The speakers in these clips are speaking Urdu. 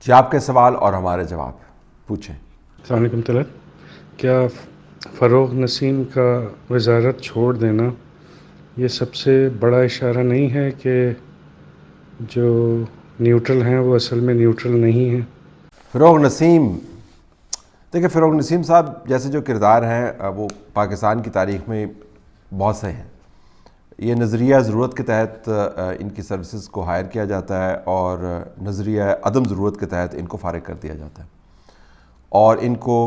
جی آپ کے سوال اور ہمارے جواب پوچھیں۔ السلام علیکم طلعت، کیا فروغ نسیم کا وزارت چھوڑ دینا یہ سب سے بڑا اشارہ نہیں ہے کہ جو نیوٹرل ہیں وہ اصل میں نیوٹرل نہیں ہیں؟ فروغ نسیم، دیکھیں فروغ نسیم صاحب جیسے جو کردار ہیں وہ پاکستان کی تاریخ میں بہت سے ہیں۔ یہ نظریہ ضرورت کے تحت ان کی سروسز کو ہائر کیا جاتا ہے اور نظریہ عدم ضرورت کے تحت ان کو فارغ کر دیا جاتا ہے، اور ان کو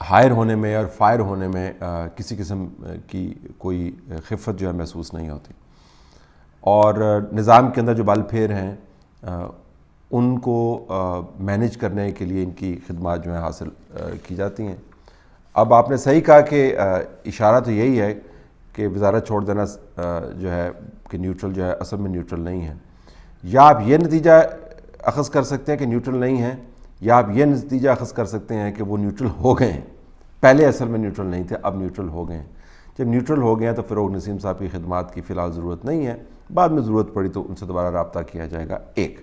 ہائر ہونے میں اور فائر ہونے میں کسی قسم کی کوئی خفت جو ہے محسوس نہیں ہوتی، اور نظام کے اندر جو بل پھیر ہیں ان کو مینیج کرنے کے لیے ان کی خدمات جو ہیں حاصل کی جاتی ہیں۔ اب آپ نے صحیح کہا کہ اشارہ تو یہی ہے کہ وزارت چھوڑ دینا جو ہے کہ نیوٹرل جو ہے اصل میں نیوٹرل نہیں ہے، یا آپ یہ نتیجہ اخذ کر سکتے ہیں کہ نیوٹرل نہیں ہے، یا آپ یہ نتیجہ اخذ کر سکتے ہیں کہ وہ نیوٹرل ہو گئے ہیں، پہلے اصل میں نیوٹرل نہیں تھے اب نیوٹرل ہو گئے ہیں۔ جب نیوٹرل ہو گئے ہیں تو فروغ نسیم صاحب کی خدمات کی فی الحال ضرورت نہیں ہے، بعد میں ضرورت پڑی تو ان سے دوبارہ رابطہ کیا جائے گا۔ ایک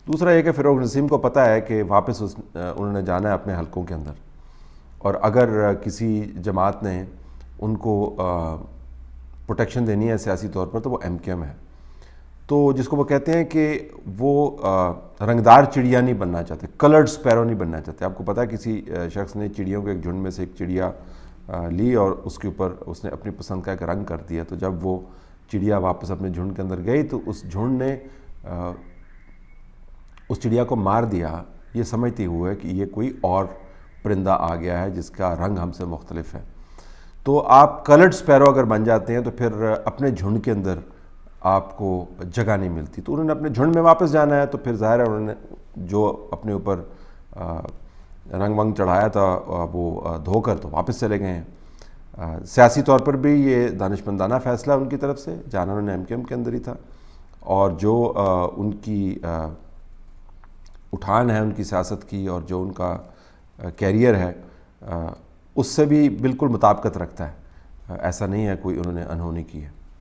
دوسرا یہ کہ فروغ نسیم کو پتہ ہے کہ واپس انہوں نے جانا ہے اپنے حلقوں کے اندر، اور اگر کسی جماعت نے ان کو پروٹیکشن دینی ہے سیاسی طور پر تو وہ ایم کیو ایم ہے، تو جس کو وہ کہتے ہیں کہ وہ رنگدار چڑیا نہیں بننا چاہتے، کلرڈ سپیرو نہیں بننا چاہتے۔ آپ کو پتہ ہے کسی شخص نے چڑیوں کے ایک جھنڈ میں سے ایک چڑیا لی اور اس کے اوپر اس نے اپنی پسند کا ایک رنگ کر دیا، تو جب وہ چڑیا واپس اپنے جھنڈ کے اندر گئی تو اس جھنڈ نے اس چڑیا کو مار دیا، یہ سمجھتے ہوئے کہ یہ کوئی اور پرندہ آ گیا ہے جس کا رنگ ہم سے مختلف ہے۔ تو آپ کلرڈ سپیرو اگر بن جاتے ہیں تو پھر اپنے جھنڈ کے اندر آپ کو جگہ نہیں ملتی، تو انہوں نے اپنے جھنڈ میں واپس جانا ہے، تو پھر ظاہر ہے انہوں نے جو اپنے اوپر رنگ ونگ چڑھایا تھا وہ دھو کر تو واپس چلے گئے ہیں۔ سیاسی طور پر بھی یہ دانشمندانہ فیصلہ ان کی طرف سے، جانا انہوں نے ایم کیو ایم کے اندر ہی تھا، اور جو ان کی اٹھان ہے ان کی سیاست کی اور جو ان کا کیریئر ہے اس سے بھی بالکل مطابقت رکھتا ہے، ایسا نہیں ہے کوئی انہوں نے انہونی کی ہے۔